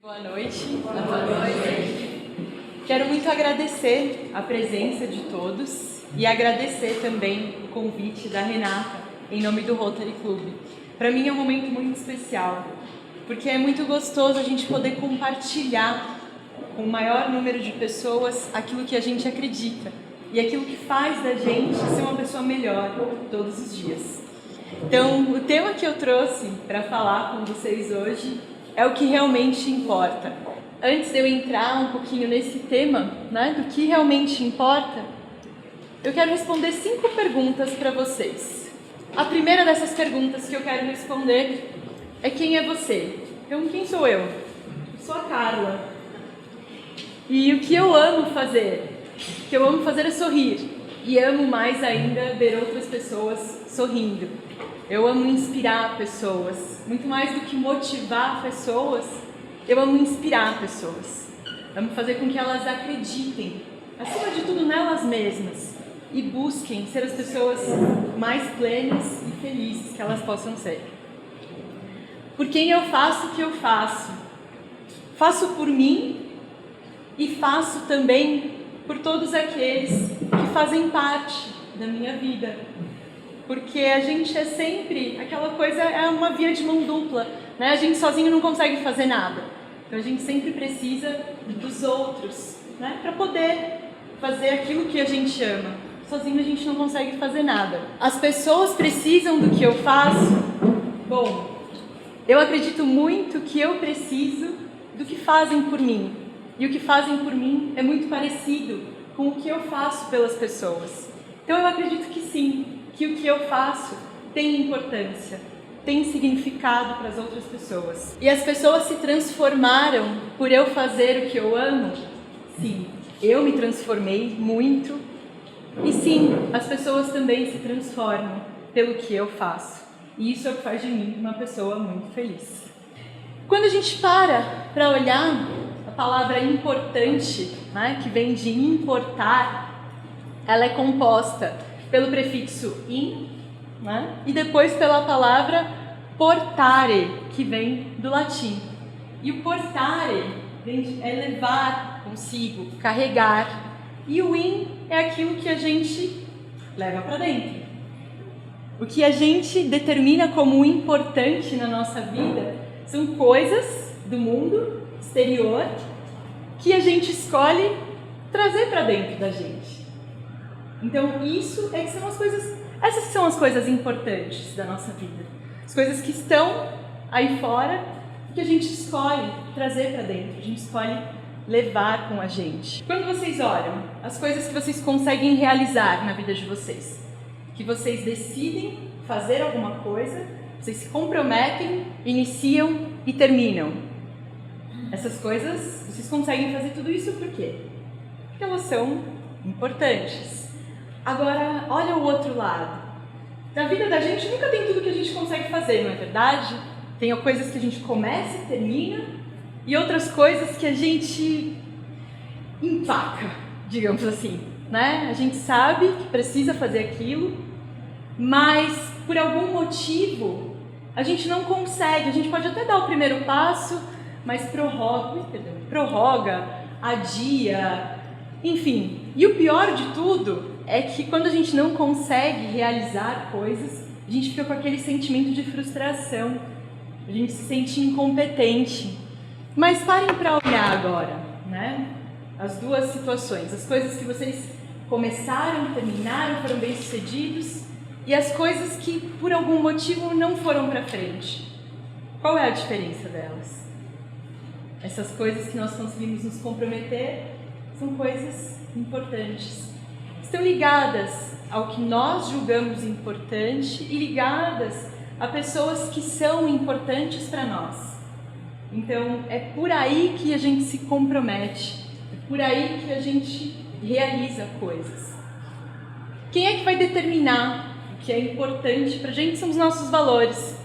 Boa noite. Boa noite. Quero muito agradecer a presença de todos e agradecer também o convite da Renata em nome do Rotary Club. Para mim é um momento muito especial, porque é muito gostoso a gente poder compartilhar com o maior número de pessoas aquilo que a gente acredita e aquilo que faz da gente ser uma pessoa melhor todos os dias. Então, o tema que eu trouxe para falar com vocês hoje é o que realmente importa. Antes de eu entrar um pouquinho nesse tema, do que realmente importa, eu quero responder 5 perguntas para vocês. A primeira dessas perguntas que eu quero responder é: quem é você? Então, quem sou eu? Eu sou a Carla. E o que eu amo fazer? O que eu amo fazer é sorrir. E amo mais ainda ver outras pessoas sorrindo. Eu amo inspirar pessoas. Muito mais do que motivar pessoas, eu amo inspirar pessoas. Amo fazer com que elas acreditem, acima de tudo, nelas mesmas e busquem ser as pessoas mais plenas e felizes que elas possam ser. Por quem eu faço o que eu faço? Faço por mim e faço também por todos aqueles que fazem parte da minha vida. Porque a gente é sempre, aquela coisa é uma via de mão dupla, A gente sozinho não consegue fazer nada. Então a gente sempre precisa dos outros, para poder fazer aquilo que a gente ama. Sozinho a gente não consegue fazer nada. As pessoas precisam do que eu faço? Bom, eu acredito muito que eu preciso do que fazem por mim. E o que fazem por mim é muito parecido com o que eu faço pelas pessoas. Então eu acredito que sim, que o que eu faço tem importância, tem significado para as outras pessoas. E as pessoas se transformaram por eu fazer o que eu amo? Sim, eu me transformei muito. E sim, as pessoas também se transformam pelo que eu faço. E isso é o que faz de mim uma pessoa muito feliz. Quando a gente para olhar a palavra importante, que vem de importar, ela é composta pelo prefixo in, e depois pela palavra portare, que vem do latim. E o portare é levar consigo, carregar. E o in é aquilo que a gente leva para dentro. O que a gente determina como importante na nossa vida são coisas do mundo exterior que a gente escolhe trazer para dentro da gente. Então, essas são as coisas importantes da nossa vida. As coisas que estão aí fora, que a gente escolhe trazer para dentro, a gente escolhe levar com a gente. Quando vocês olham as coisas que vocês conseguem realizar na vida de vocês, que vocês decidem fazer alguma coisa, vocês se comprometem, iniciam e terminam. Essas coisas, vocês conseguem fazer tudo isso por quê? Porque elas são importantes. Agora, olha o outro lado. Na vida da gente nunca tem tudo que a gente consegue fazer, não é verdade? Tem coisas que a gente começa e termina e outras coisas que a gente empaca, digamos assim, A gente sabe que precisa fazer aquilo, mas por algum motivo a gente não consegue. A gente pode até dar o primeiro passo, mas prorroga, adia, enfim. E o pior de tudo é que quando a gente não consegue realizar coisas, a gente fica com aquele sentimento de frustração, a gente se sente incompetente. Mas parem para olhar agora, As duas situações, as coisas que vocês começaram, terminaram, foram bem-sucedidos, e as coisas que por algum motivo não foram para frente. Qual é a diferença delas? Essas coisas que nós conseguimos nos comprometer são coisas importantes. Estão ligadas ao que nós julgamos importante e ligadas a pessoas que são importantes para nós. Então, é por aí que a gente se compromete, é por aí que a gente realiza coisas. Quem é que vai determinar o que é importante para a gente? São os nossos valores.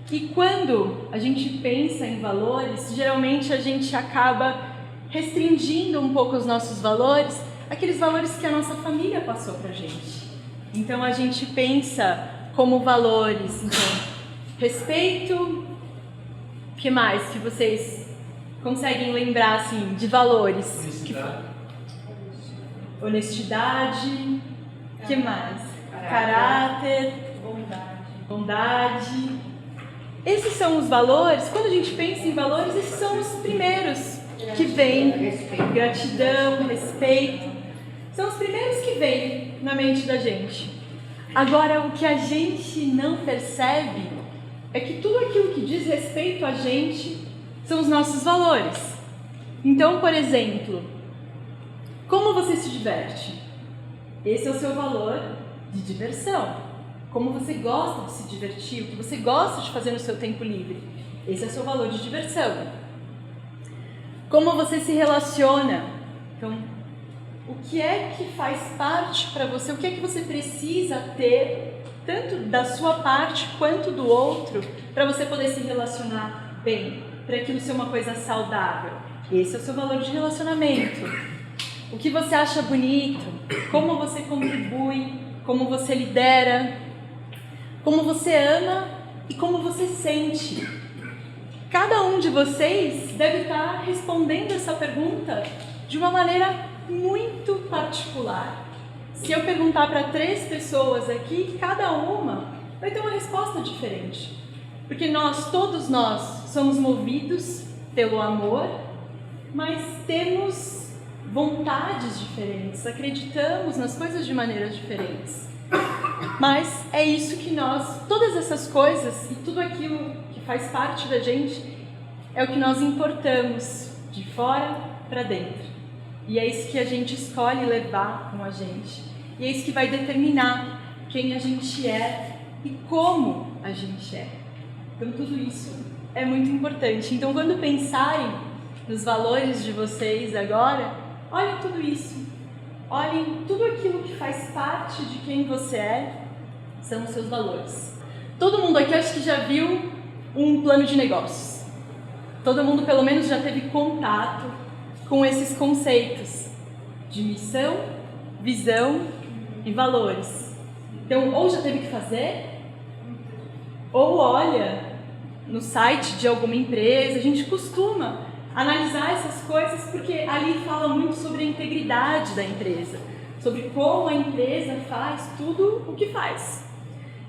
E quando a gente pensa em valores, geralmente a gente acaba restringindo um pouco os nossos valores, aqueles valores que a nossa família passou pra gente. Então a gente pensa como valores, respeito, o que mais que vocês conseguem lembrar, assim, de valores? Honestidade. O que mais? Caráter. Bondade. Esses são os valores. Quando a gente pensa em valores, esses são os primeiros que vêm. Gratidão, respeito. São os primeiros que vêm na mente da gente. Agora, o que a gente não percebe é que tudo aquilo que diz respeito a gente são os nossos valores. Então, por exemplo, como você se diverte? Esse é o seu valor de diversão. Como você gosta de se divertir, o que você gosta de fazer no seu tempo livre. Esse é o seu valor de diversão. Como você se relaciona. Então, o que é que faz parte para você? O que é que você precisa ter, tanto da sua parte quanto do outro, para você poder se relacionar bem, para aquilo ser uma coisa saudável? Esse é o seu valor de relacionamento. O que você acha bonito? Como você contribui? Como você lidera? Como você ama e como você sente? Cada um de vocês deve estar respondendo essa pergunta de uma maneira muito particular. Se eu perguntar para 3 pessoas aqui, cada uma vai ter uma resposta diferente. Porque todos nós, somos movidos pelo amor, mas temos vontades diferentes, acreditamos nas coisas de maneiras diferentes. Mas é isso que todas essas coisas e tudo aquilo que faz parte da gente é o que nós importamos de fora para dentro. E é isso que a gente escolhe levar com a gente. E é isso que vai determinar quem a gente é e como a gente é. Então tudo isso é muito importante. Então quando pensarem nos valores de vocês agora, olhem tudo isso. Olhem tudo aquilo que faz parte de quem você é, são os seus valores. Todo mundo aqui acho que já viu um plano de negócios. Todo mundo pelo menos já teve contato com esses conceitos de missão, visão e valores. Então, ou já teve que fazer, ou olha no site de alguma empresa. A gente costuma analisar essas coisas porque ali fala muito sobre a integridade da empresa, sobre como a empresa faz tudo o que faz.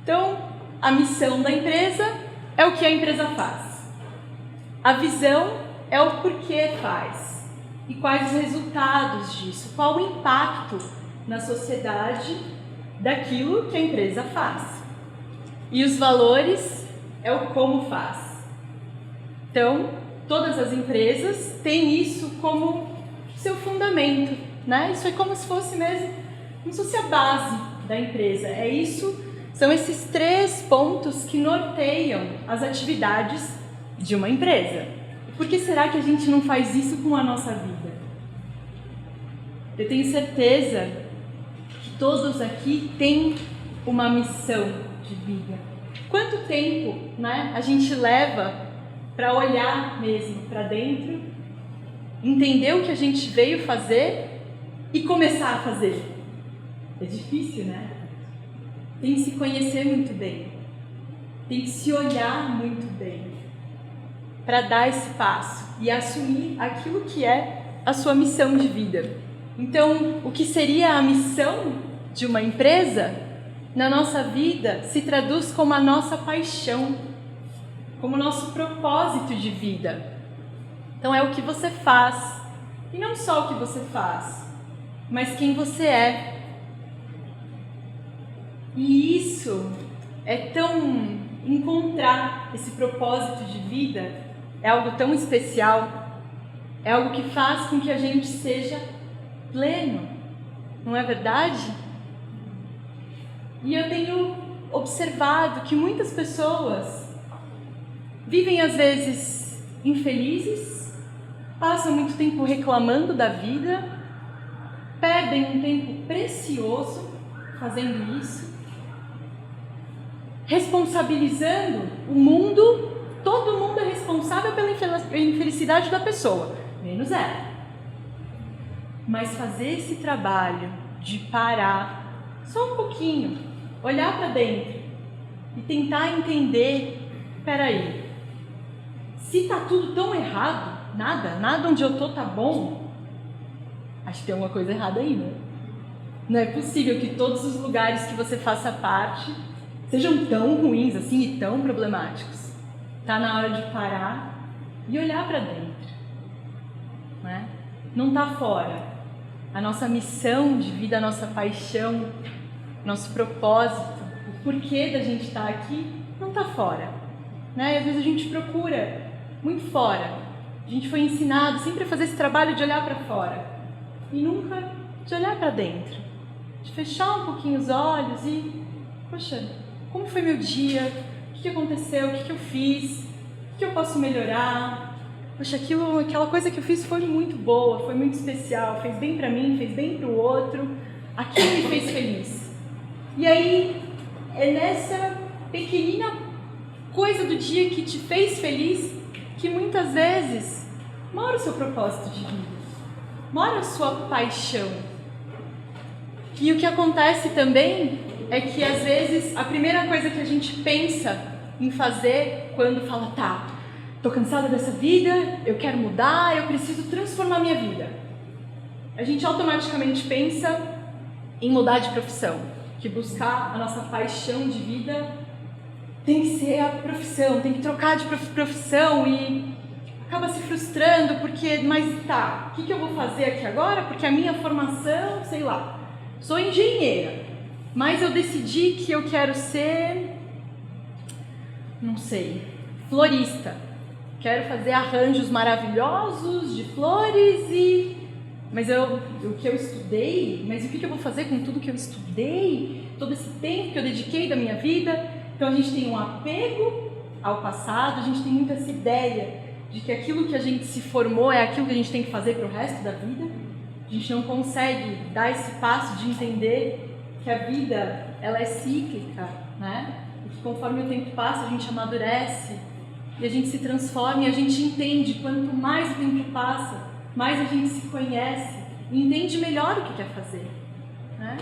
Então, a missão da empresa é o que a empresa faz. A visão é o porquê faz e quais os resultados disso, qual o impacto na sociedade daquilo que a empresa faz. E os valores é o como faz. Então, todas as empresas têm isso como seu fundamento, né? Isso é como se fosse a base da empresa. São esses 3 pontos que norteiam as atividades de uma empresa. Por que será que a gente não faz isso com a nossa vida? Eu tenho certeza que todos aqui têm uma missão de vida. Quanto tempo, né, a gente leva para olhar mesmo para dentro, entender o que a gente veio fazer e começar a fazer? É difícil, né? Tem que se conhecer muito bem, tem que se olhar muito bem para dar esse passo e assumir aquilo que é a sua missão de vida. Então, o que seria a missão de uma empresa, na nossa vida, se traduz como a nossa paixão, como o nosso propósito de vida. Então, é o que você faz, e não só o que você faz, mas quem você é. E isso é tão... encontrar esse propósito de vida é algo tão especial, é algo que faz com que a gente seja pleno, não é verdade? E eu tenho observado que muitas pessoas vivem às vezes infelizes, passam muito tempo reclamando da vida, perdem um tempo precioso fazendo isso, responsabilizando o mundo. Todo mundo é responsável pela infelicidade da pessoa, menos ela. Mas fazer esse trabalho de parar só um pouquinho, olhar para dentro e tentar entender, peraí, se está tudo tão errado, nada onde eu tô tá bom, acho que tem alguma coisa errada aí, né? Não é possível que todos os lugares que você faça parte sejam tão ruins assim e tão problemáticos. Tá na hora de parar e olhar para dentro, né? Não tá fora. A nossa missão de vida, a nossa paixão, nosso propósito, o porquê da gente estar aqui, não tá fora, né? E às vezes a gente procura muito fora. A gente foi ensinado sempre a fazer esse trabalho de olhar para fora e nunca de olhar para dentro, de fechar um pouquinho os olhos e, poxa, como foi meu dia? O que aconteceu? O que eu fiz? O que eu posso melhorar? Poxa, aquela coisa que eu fiz foi muito boa, foi muito especial, fez bem para mim, fez bem para o outro, aquilo me fez feliz. E aí, é nessa pequenina coisa do dia que te fez feliz que muitas vezes mora o seu propósito de vida, mora a sua paixão. E o que acontece também é que às vezes a primeira coisa que a gente pensa em fazer quando fala, tá, tô cansada dessa vida, eu quero mudar, eu preciso transformar minha vida. A gente automaticamente pensa em mudar de profissão, que buscar a nossa paixão de vida tem que ser a profissão, tem que trocar de profissão e acaba se frustrando porque, mas tá, o que eu vou fazer aqui agora? Porque a minha formação, sei lá, sou engenheira, mas eu decidi que eu quero ser, não sei, florista. Quero fazer arranjos maravilhosos de flores mas o que eu estudei, mas o que eu vou fazer com tudo que eu estudei, todo esse tempo que eu dediquei da minha vida? Então a gente tem um apego ao passado, a gente tem muito essa ideia de que aquilo que a gente se formou é aquilo que a gente tem que fazer para o resto da vida. A gente não consegue dar esse passo de entender que a vida ela é cíclica, né? E que conforme o tempo passa a gente amadurece e a gente se transforma e a gente entende, quanto mais o tempo passa, mais a gente se conhece e entende melhor o que quer fazer, né?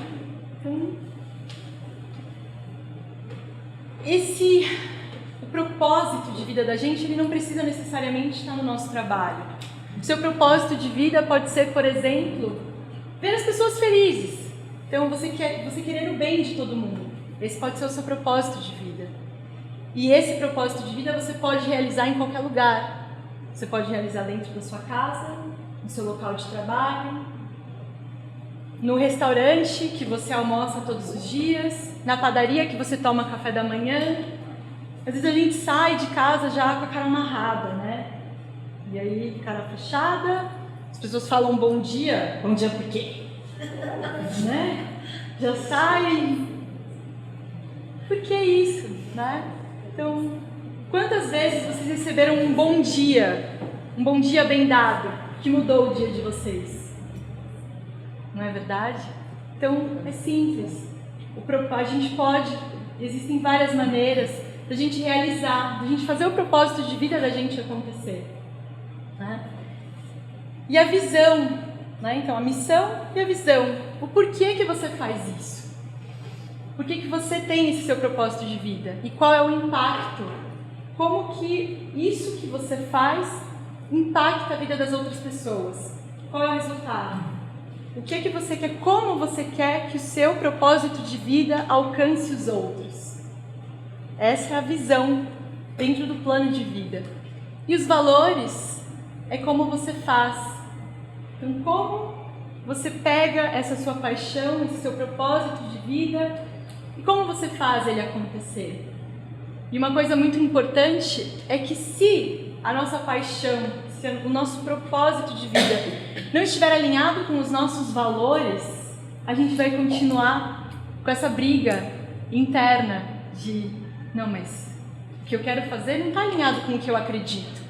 Então, o propósito de vida da gente, ele não precisa necessariamente estar no nosso trabalho. O seu propósito de vida pode ser, por exemplo, ver as pessoas felizes. Então, você querer o bem de todo mundo. Esse pode ser o seu propósito de vida. E esse propósito de vida você pode realizar em qualquer lugar. Você pode realizar dentro da sua casa, no seu local de trabalho, no restaurante que você almoça todos os dias, na padaria que você toma café da manhã. Às vezes a gente sai de casa já com a cara amarrada, né? E aí, cara fechada, as pessoas falam bom dia por quê? Né? Já sai. Por que isso, né? Então, quantas vezes vocês receberam um bom dia bem dado, que mudou o dia de vocês? Não é verdade? Então, é simples. A gente pode, existem várias maneiras da gente realizar, da gente fazer o propósito de vida da gente acontecer, né? E a visão, né? Então, a missão e a visão. O porquê que você faz isso? Por que você tem esse seu propósito de vida? E qual é o impacto? Como que isso que você faz impacta a vida das outras pessoas? Qual é o resultado? O que você quer? Como você quer que o seu propósito de vida alcance os outros? Essa é a visão dentro do plano de vida. E os valores é como você faz. Então, como você pega essa sua paixão, esse seu propósito de vida e como você faz ele acontecer? E uma coisa muito importante é que se a nossa paixão, se o nosso propósito de vida não estiver alinhado com os nossos valores, a gente vai continuar com essa briga interna de não, mas o que eu quero fazer não está alinhado com o que eu acredito.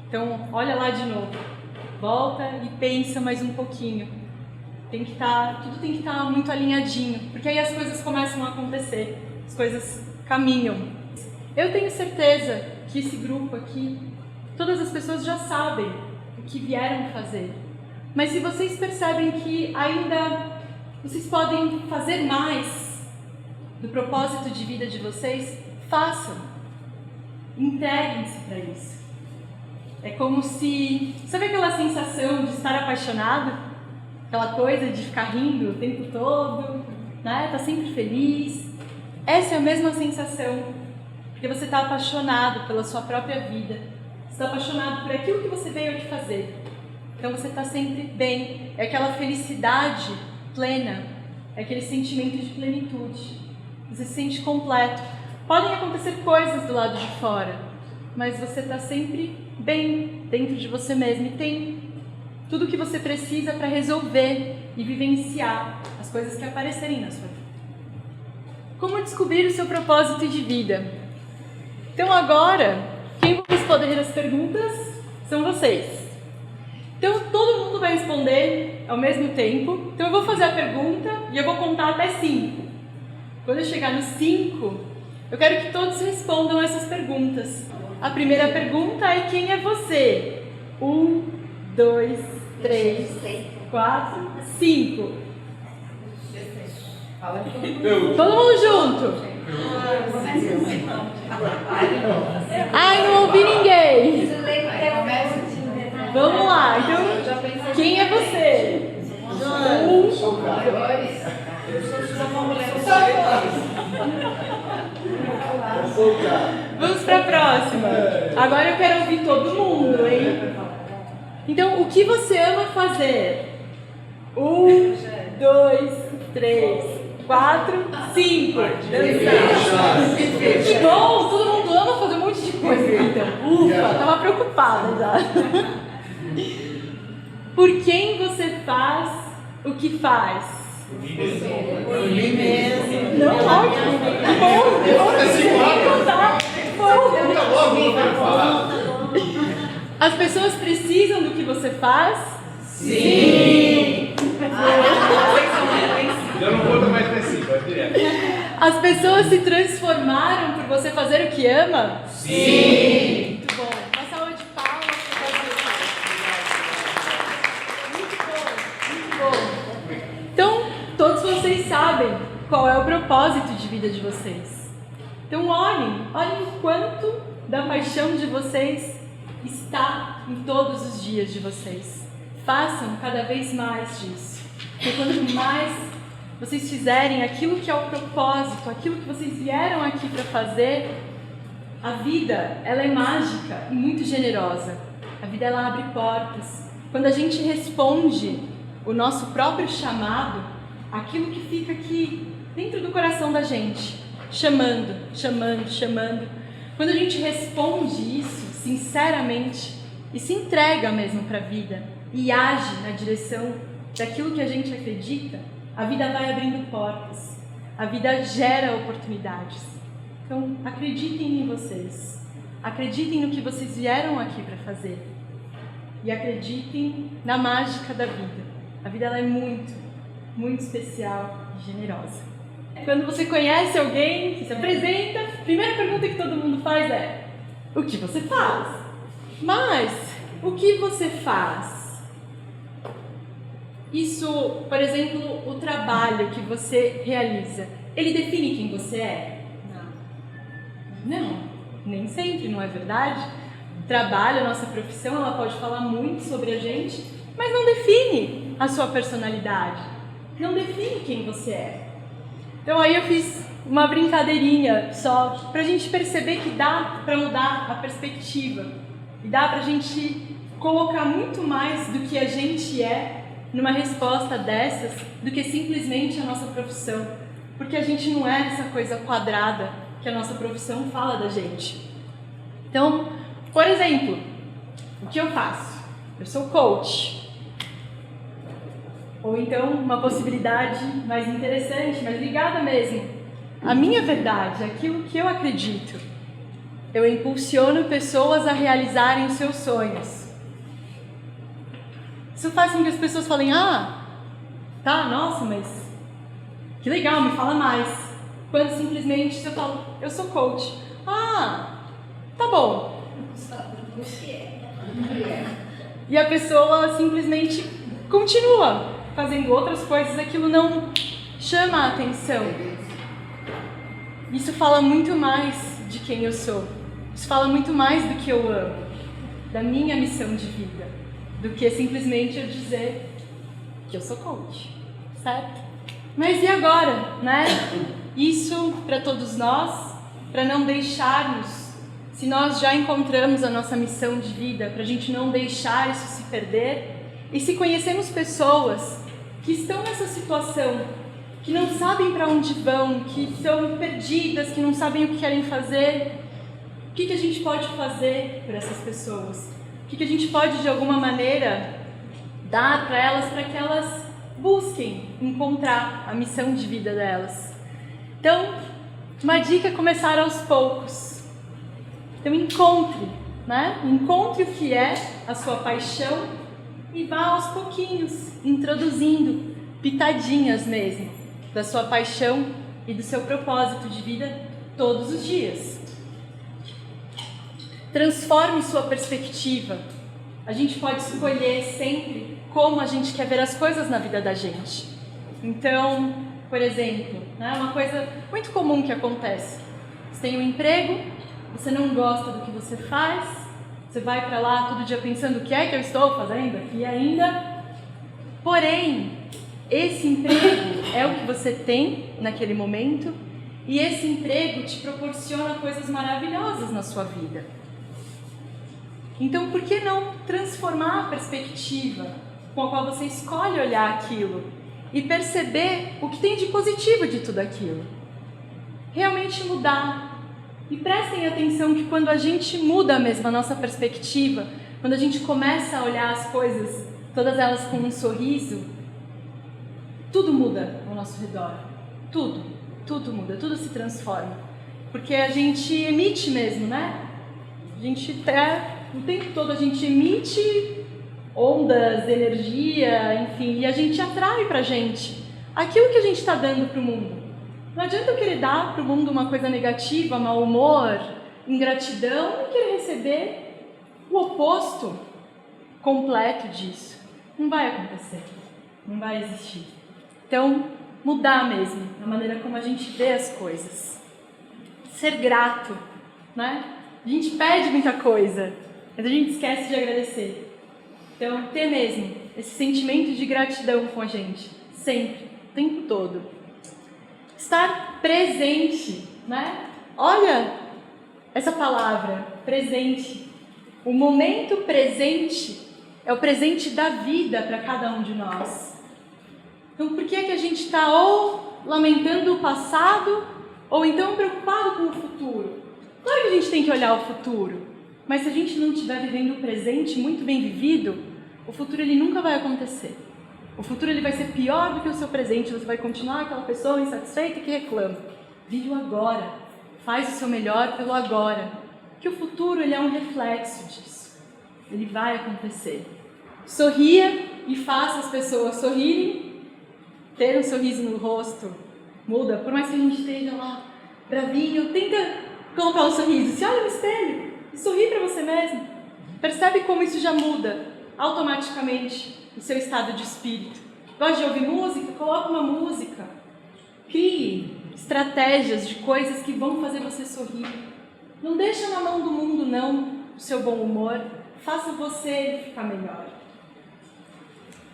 Então, olha lá de novo, volta e pensa mais um pouquinho. Tudo tem que estar muito alinhadinho, porque aí as coisas começam a acontecer, as coisas caminham. Eu tenho certeza que esse grupo aqui, todas as pessoas já sabem o que vieram fazer. Mas se vocês percebem que ainda vocês podem fazer mais do propósito de vida de vocês, façam. Entreguem-se para isso. É como se... Sabe aquela sensação de estar apaixonado? Aquela coisa de ficar rindo o tempo todo, né? Tá sempre feliz. Essa é a mesma sensação, porque você está apaixonado pela sua própria vida. Você está apaixonado por aquilo que você veio aqui fazer. Então você está sempre bem. É aquela felicidade plena, é aquele sentimento de plenitude. Você se sente completo. Podem acontecer coisas do lado de fora, mas você está sempre bem dentro de você mesmo e tem tudo o que você precisa para resolver e vivenciar as coisas que aparecerem na sua vida. Como descobrir o seu propósito de vida? Então agora, quem vai responder as perguntas são vocês. Então todo mundo vai responder ao mesmo tempo. Então eu vou fazer a pergunta e eu vou contar até 5. Quando eu chegar no 5, eu quero que todos respondam essas perguntas. A primeira pergunta é: quem é você? 1, 2, 3, 4, 5. Todo mundo junto. Ai, não ouvi ninguém. Vamos lá. Então, quem é você? 1, 2. Vamos para a próxima. Agora eu quero ouvir todo mundo, hein? Então, o que você ama fazer? 1, 2, 3, 4, 5. Dançar. Que bom! Todo mundo ama fazer um monte de coisa. Então, ufa, tava preocupada já. Por quem você faz o que faz? Por mim mesmo. Não, ótimo. As pessoas precisam do que você faz? Sim! Eu não vou mais preciso, vai direto. As pessoas se transformaram por você fazer o que ama? Sim! Muito bom. Uma salva de palmas para você. Muito bom, muito bom. Então, todos vocês sabem qual é o propósito de vida de vocês. Então olhem o quanto da paixão de vocês está em todos os dias de vocês. Façam cada vez mais disso. Porque quanto mais vocês fizerem aquilo que é o propósito, aquilo que vocês vieram aqui para fazer, a vida, ela é mágica e muito generosa. A vida, ela abre portas. Quando a gente responde o nosso próprio chamado, aquilo que fica aqui dentro do coração da gente, chamando. Quando a gente responde isso sinceramente e se entrega mesmo para a vida e age na direção daquilo que a gente acredita, a vida vai abrindo portas, a vida gera oportunidades. Então, acreditem em vocês, acreditem no que vocês vieram aqui para fazer e acreditem na mágica da vida. A vida, ela é muito, muito especial e generosa. Quando você conhece alguém que se apresenta, a primeira pergunta que todo mundo faz é: o que você faz? Mas, o que você faz? Isso, por exemplo, o trabalho que você realiza, ele define quem você é? Não, nem sempre, não é verdade? O trabalho, a nossa profissão, ela pode falar muito sobre a gente, mas não define a sua personalidade, não define quem você é. Então aí eu fiz uma brincadeirinha só pra gente perceber que dá pra mudar a perspectiva e dá pra gente colocar muito mais do que a gente é numa resposta dessas do que simplesmente a nossa profissão, porque a gente não é essa coisa quadrada que a nossa profissão fala da gente. Então, por exemplo, o que eu faço? Eu sou coach. Ou então, uma possibilidade mais interessante, mais ligada mesmo. A minha verdade, aquilo que eu acredito. Eu impulsiono pessoas a realizarem os seus sonhos. Isso faz com que as pessoas falem: ah, tá, nossa, mas que legal, me fala mais. Quando simplesmente eu falo: eu sou coach. Ah, tá bom. E a pessoa simplesmente continua fazendo outras coisas, aquilo não chama a atenção. Isso fala muito mais de quem eu sou. Isso fala muito mais do que eu amo. da minha missão de vida, do que simplesmente eu dizer que eu sou coach, certo? Mas e agora, né? Isso para todos nós, para não deixarmos, se nós já encontramos a nossa missão de vida, para a gente não deixar isso se perder, e se conhecemos pessoas que estão nessa situação, que não sabem para onde vão, que estão perdidas, que não sabem o que querem fazer, o que a gente pode fazer por essas pessoas? O que a gente pode, de alguma maneira, dar para elas, para que elas busquem encontrar a missão de vida delas? Então, uma dica é começar aos poucos. Então, encontre, né? Encontre o que é a sua paixão e vá aos pouquinhos, introduzindo pitadinhas mesmo da sua paixão e do seu propósito de vida todos os dias. Transforme sua perspectiva. A gente pode escolher sempre como a gente quer ver as coisas na vida da gente. Então, por exemplo, né, uma coisa muito comum que acontece. Você tem um emprego, você não gosta do que você faz, você vai para lá todo dia pensando o que é que eu estou fazendo aqui ainda. Porém, esse emprego é o que você tem naquele momento e esse emprego te proporciona coisas maravilhosas na sua vida. Então, por que não transformar a perspectiva com a qual você escolhe olhar aquilo e perceber o que tem de positivo de tudo aquilo? Realmente mudar. E prestem atenção que quando a gente muda mesmo a nossa perspectiva, quando a gente começa a olhar as coisas, todas elas com um sorriso, tudo muda ao nosso redor. Tudo muda, tudo se transforma. Porque a gente emite mesmo, né? A gente o tempo todo a gente emite ondas, energia, enfim, e a gente atrai pra gente aquilo que a gente está dando pro mundo. Não adianta eu querer dar pro mundo uma coisa negativa, mau humor, ingratidão, e querer receber o oposto completo disso. Não vai acontecer, não vai existir. Então, mudar mesmo a maneira como a gente vê as coisas. Ser grato, né? A gente pede muita coisa, mas a gente esquece de agradecer. Então, ter mesmo esse sentimento de gratidão com a gente, sempre, o tempo todo. Estar presente, né? Olha essa palavra, presente. O momento presente é o presente da vida para cada um de nós. Então, por que é que a gente está ou lamentando o passado ou então preocupado com o futuro? Claro que a gente tem que olhar o futuro, mas se a gente não estiver vivendo o presente muito bem vivido, o futuro ele nunca vai acontecer. O futuro ele vai ser pior do que o seu presente, você vai continuar aquela pessoa insatisfeita que reclama. Vive o agora, faz o seu melhor pelo agora, que o futuro ele é um reflexo disso, ele vai acontecer. Sorria e faça as pessoas sorrirem, ter um sorriso no rosto muda, por mais que a gente esteja lá bravinho, tenta colocar um sorriso, se olha no espelho e sorri para você mesmo, percebe como isso já muda automaticamente o seu estado de espírito. Gosta de ouvir música? Coloca uma música. Crie estratégias de coisas que vão fazer você sorrir. Não deixa na mão do mundo, não, o seu bom humor. Faça você ficar melhor.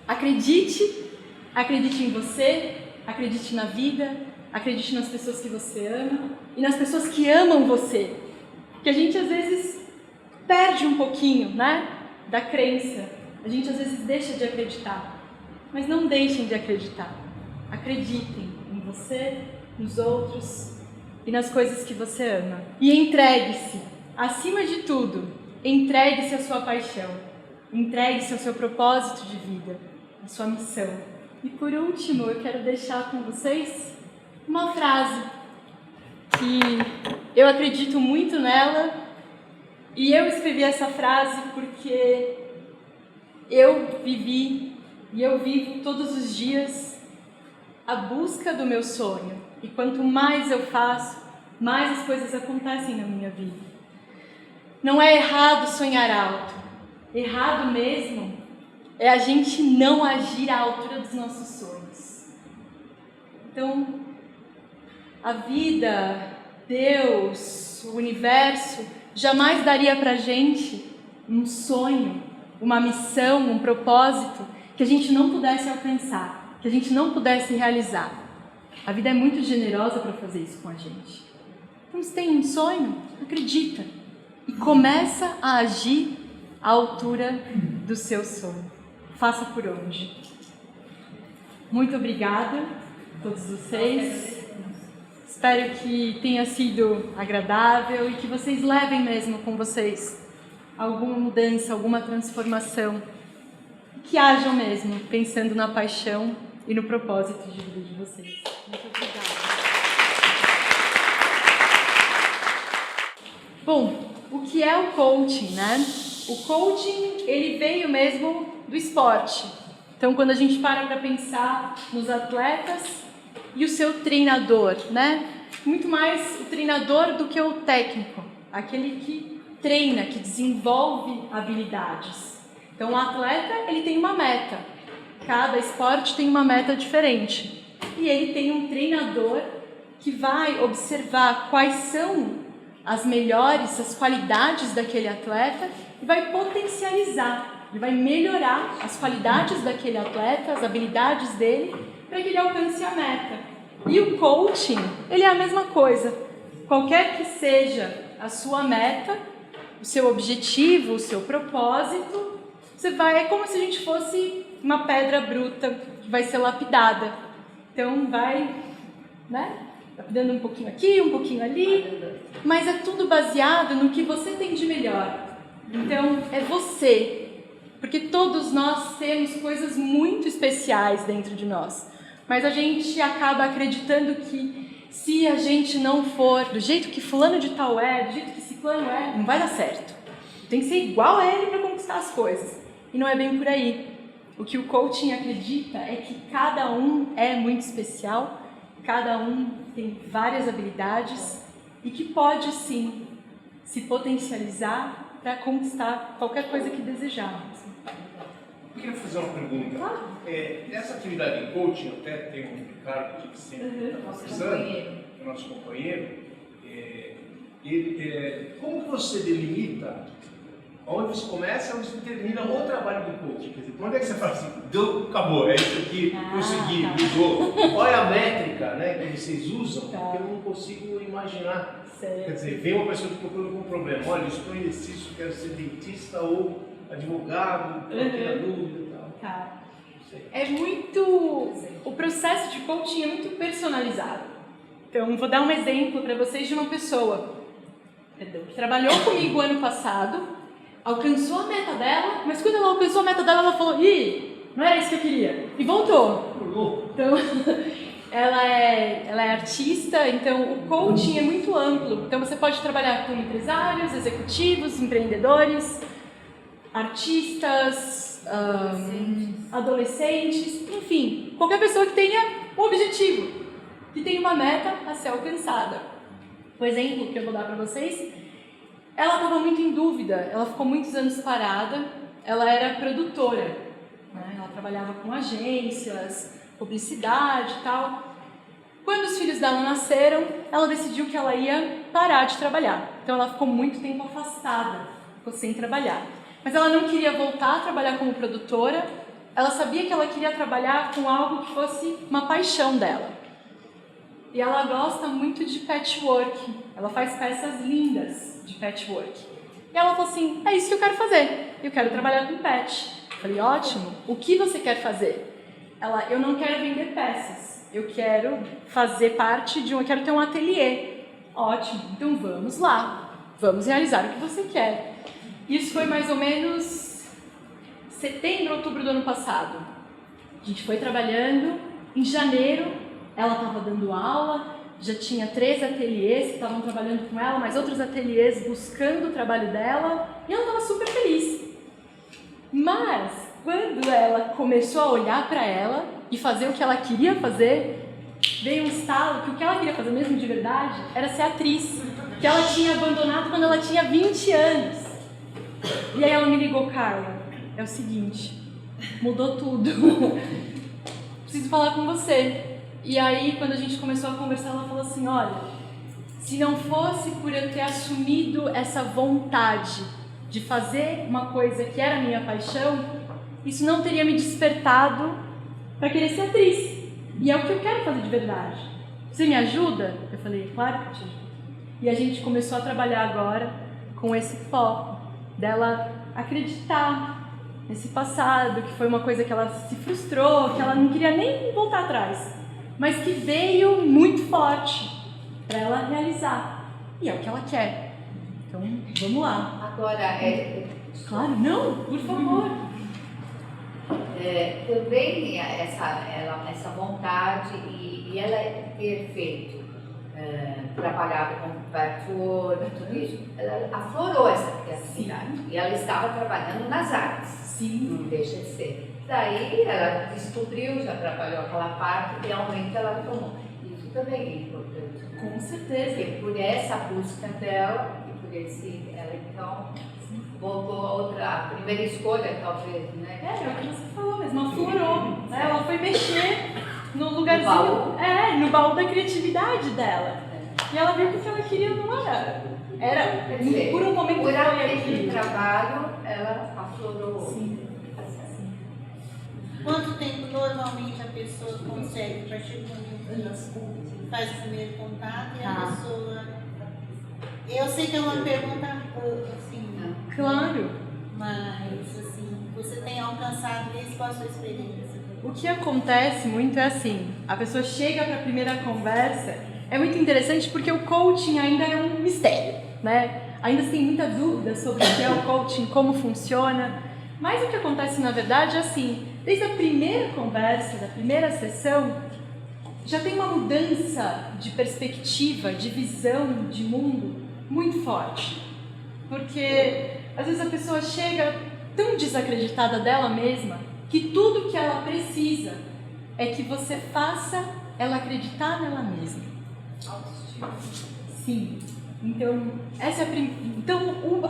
Acredite em você, acredite na vida, acredite nas pessoas que você ama e nas pessoas que amam você. Que a gente às vezes perde um pouquinho, né, da crença. A gente às vezes deixa de acreditar. Mas não deixem de acreditar. Acreditem em você, nos outros e nas coisas que você ama. E entregue-se, acima de tudo, entregue-se à sua paixão. Entregue-se ao seu propósito de vida, à sua missão. E por último, eu quero deixar com vocês uma frase que eu acredito muito nela e eu escrevi essa frase porque eu vivi e eu vivo todos os dias a busca do meu sonho. E quanto mais eu faço, mais as coisas acontecem na minha vida. Não é errado sonhar alto. Errado mesmo é a gente não agir à altura dos nossos sonhos. Então, a vida, Deus, o universo, jamais daria pra gente um sonho, uma missão, um propósito que a gente não pudesse alcançar, que a gente não pudesse realizar. A vida é muito generosa para fazer isso com a gente. Então, se tem um sonho, acredita e começa a agir à altura do seu sonho. Faça por onde. Muito obrigada a todos vocês. Espero que tenha sido agradável e que vocês levem mesmo com vocês alguma mudança, alguma transformação. Que hajam mesmo, pensando na paixão e no propósito de vida de vocês. Muito obrigada. Bom, o que é o coaching, né? O coaching, ele veio mesmo do esporte. Então, quando a gente para pensar nos atletas e o seu treinador, né? Muito mais o treinador do que o técnico, aquele que treina, que desenvolve habilidades. Então, o atleta, ele tem uma meta. Cada esporte tem uma meta diferente. E ele tem um treinador que vai observar quais são as melhores, as qualidades daquele atleta e vai potencializar, ele vai melhorar as qualidades daquele atleta, as habilidades dele, para que ele alcance a meta. E o coaching, ele é a mesma coisa. Qualquer que seja a sua meta, o seu objetivo, o seu propósito, é como se a gente fosse uma pedra bruta que vai ser lapidada. Então vai, né? Lapidando um pouquinho aqui, um pouquinho ali, mas é tudo baseado no que você tem de melhor. Então é você, porque todos nós temos coisas muito especiais dentro de nós, mas a gente acaba acreditando que se a gente não for do jeito que fulano de tal é, do jeito que ciclano é, não vai dar certo. Tem que ser igual a ele para conquistar as coisas. E não é bem por aí. O que o coaching acredita é que cada um é muito especial, cada um tem várias habilidades e que pode sim se potencializar para conquistar qualquer coisa que desejarmos. Eu queria fazer uma pergunta. Claro. Essa atividade em coaching, eu até tem um Ricardo aqui que sempre está conversando, o nosso companheiro. Como que você delimita onde você começa e onde você termina o trabalho do coaching? Quer dizer, quando é que você fala assim, acabou, é isso aqui, consegui, mudou. Qual é a métrica, né, que vocês usam? Porque eu não consigo imaginar. Certo. Quer dizer, vem uma pessoa te procurando com um problema. Olha, estou indeciso, quero ser dentista ou advogado, tenho dúvida e tal. Tá. É muito... O processo de coaching é muito personalizado. Então, vou dar um exemplo para vocês de uma pessoa que trabalhou comigo ano passado, alcançou a meta dela, mas quando ela alcançou a meta dela, ela falou, não era isso que eu queria, e voltou. Então, ela é artista, então o coaching é muito amplo. Então, você pode trabalhar com empresários, executivos, empreendedores, artistas, adolescentes, enfim, qualquer pessoa que tenha um objetivo, que tenha uma meta a ser alcançada. O exemplo que eu vou dar para vocês, ela estava muito em dúvida, ela ficou muitos anos parada, ela era produtora, né? Ela trabalhava com agências, publicidade e tal. Quando os filhos dela nasceram, ela decidiu que ela ia parar de trabalhar, então ela ficou muito tempo afastada, ficou sem trabalhar. Mas ela não queria voltar a trabalhar como produtora, ela sabia que ela queria trabalhar com algo que fosse uma paixão dela. E ela gosta muito de patchwork, ela faz peças lindas de patchwork. E ela falou assim, é isso que eu quero fazer, eu quero trabalhar com patch. Eu falei, ótimo, o que você quer fazer? Ela, eu não quero vender peças, eu quero fazer parte de eu quero ter um ateliê. Ótimo, então vamos lá, vamos realizar o que você quer. Isso foi mais ou menos setembro, outubro do ano passado. A gente foi trabalhando, em janeiro ela estava dando aula, já tinha 3 ateliês que estavam trabalhando com ela, mais outros ateliês buscando o trabalho dela, e ela estava super feliz. Mas, quando ela começou a olhar para ela e fazer o que ela queria fazer, veio um estalo que o que ela queria fazer mesmo de verdade era ser atriz, que ela tinha abandonado quando ela tinha 20 anos. E aí ela me ligou, Carla, é o seguinte, mudou tudo, preciso falar com você. E aí, quando a gente começou a conversar, ela falou assim, olha, se não fosse por eu ter assumido essa vontade de fazer uma coisa que era minha paixão, isso não teria me despertado para querer ser atriz. E é o que eu quero fazer de verdade. Você me ajuda? Eu falei, claro que eu te ajudo. E a gente começou a trabalhar agora com esse foco dela acreditar nesse passado, que foi uma coisa que ela se frustrou, que ela não queria nem voltar atrás, mas que veio muito forte para ela realizar. E é o que ela quer. Então, vamos lá. Agora, Claro, não, por favor. Também essa vontade e ela ter feito, trabalhado como ator, tudo isso, ela aflorou essa criatividade. Sim. E ela estava trabalhando nas artes. Sim. Não deixa de ser. Daí ela descobriu, já trabalhou aquela parte e realmente ela tomou. Isso também é importante. Com certeza. Porque por essa busca dela e por ela então voltou a outra, primeira escolha talvez, né? É o que você falou mesmo, aflorou. Né? Ela foi mexer no lugarzinho, baú. No baú da criatividade dela. E ela viu que o que ela queria não era. Quer dizer, Por um momento por foi aquele aquilo. trabalho, ela aflorou. Sim. Quanto tempo normalmente a pessoa consegue, a partir do momento que faz o primeiro contato e a pessoa... Eu sei que é uma pergunta assim, Claro. mas assim, você tem alcançado isso com a sua experiência? O que acontece muito é assim, a pessoa chega para a primeira conversa, é muito interessante porque o coaching ainda é um mistério, né? Ainda se tem muita dúvida sobre o que é o coaching, como funciona, mas o que acontece na verdade é assim, desde a primeira conversa, da primeira sessão, já tem uma mudança de perspectiva, de visão de mundo muito forte. Porque às vezes a pessoa chega tão desacreditada dela mesma que tudo que ela precisa é que você faça ela acreditar nela mesma. Autoestima. Sim. Então,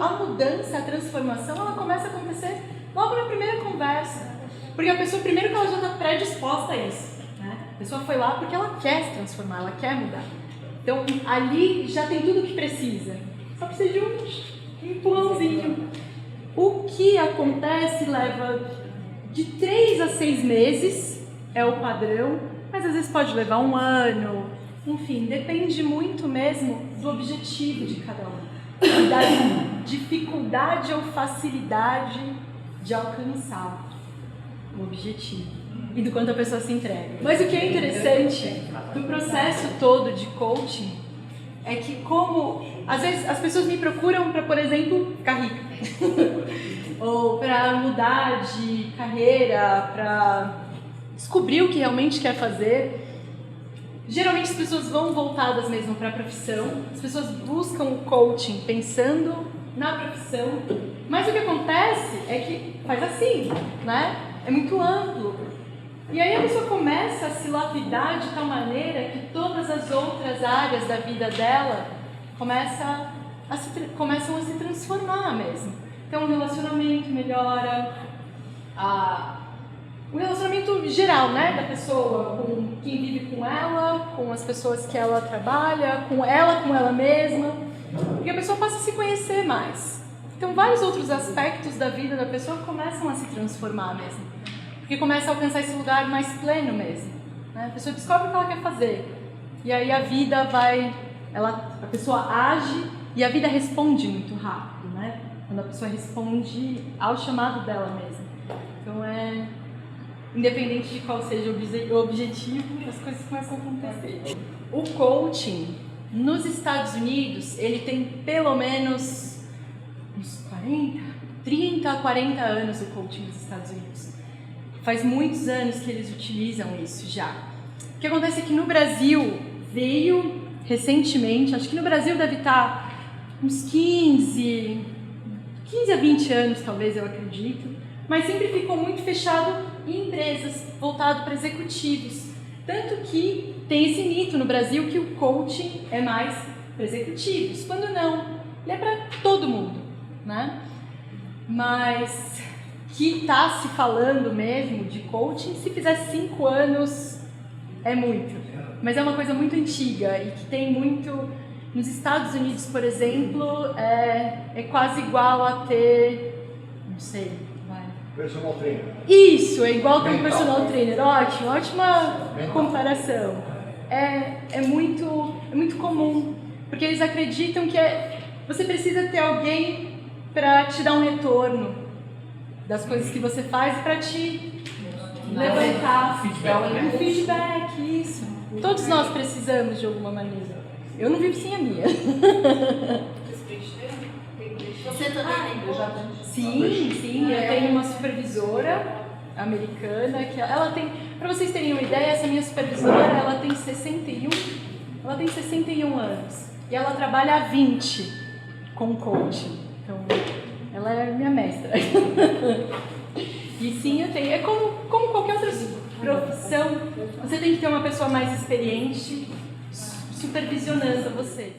a mudança, a transformação, ela começa a acontecer logo na primeira conversa. Porque a pessoa, primeiro que ela já está predisposta a isso, né? A pessoa foi lá porque ela quer se transformar, ela quer mudar. Então, ali já tem tudo o que precisa. Só precisa de um empurrãozinho. O que acontece leva de 3 a 6 meses, é o padrão, mas às vezes pode levar 1 ano. Enfim, depende muito mesmo do objetivo de cada um. Da dificuldade ou facilidade de alcançar o objetivo e do quanto a pessoa se entrega. Mas o que é interessante do processo todo de coaching é que como às vezes as pessoas me procuram para, por exemplo, ficar rica ou para mudar de carreira, para descobrir o que realmente quer fazer. Geralmente as pessoas vão voltadas mesmo para a profissão, as pessoas buscam o coaching pensando na profissão, mas o que acontece é que faz assim, né? É muito amplo. E aí a pessoa começa a se lapidar de tal maneira que todas as outras áreas da vida dela começam a se transformar mesmo. Então o relacionamento melhora, o relacionamento geral, né, da pessoa com quem vive com ela, com as pessoas que ela trabalha, com ela mesma, porque a pessoa passa a se conhecer mais. Então vários outros aspectos da vida da pessoa começam a se transformar mesmo. Porque começa a alcançar esse lugar mais pleno mesmo, né? A pessoa descobre o que ela quer fazer. E aí a vida a pessoa age e a vida responde muito rápido, né? Quando a pessoa responde ao chamado dela mesma. Então independente de qual seja o objetivo, as coisas começam a acontecer. O coaching nos Estados Unidos, ele tem pelo menos uns 30 a 40 anos o coaching nos Estados Unidos. Faz muitos anos que eles utilizam isso já. O que acontece é que no Brasil veio recentemente, acho que no Brasil deve estar uns 15 a 20 anos talvez, eu acredito, mas sempre ficou muito fechado em empresas, voltado para executivos. Tanto que tem esse mito no Brasil que o coaching é mais para executivos, quando não, ele é para todo mundo, né? Mas que está se falando mesmo de coaching, se fizer 5 anos é muito, mas é uma coisa muito antiga e que tem muito Nos Estados Unidos, por exemplo, é quase igual a ter, não sei, vai. Personal trainer. Isso, é igual ter um Mental. personal trainer. Ótimo, ótima comparação. É muito comum, porque eles acreditam que você precisa ter alguém para te dar um retorno das coisas que você faz para te levantar. Um feedback, isso. Todos nós precisamos de alguma maneira. Eu não vivo sem a minha. Você também tem coach? Sim, eu tenho uma supervisora americana que ela tem, para vocês terem uma ideia, essa minha supervisora, ela tem 61 anos e ela trabalha há 20 com coaching. Então, ela é minha mestra. E sim, eu tenho, é como qualquer outra profissão, você tem que ter uma pessoa mais experiente supervisionando você.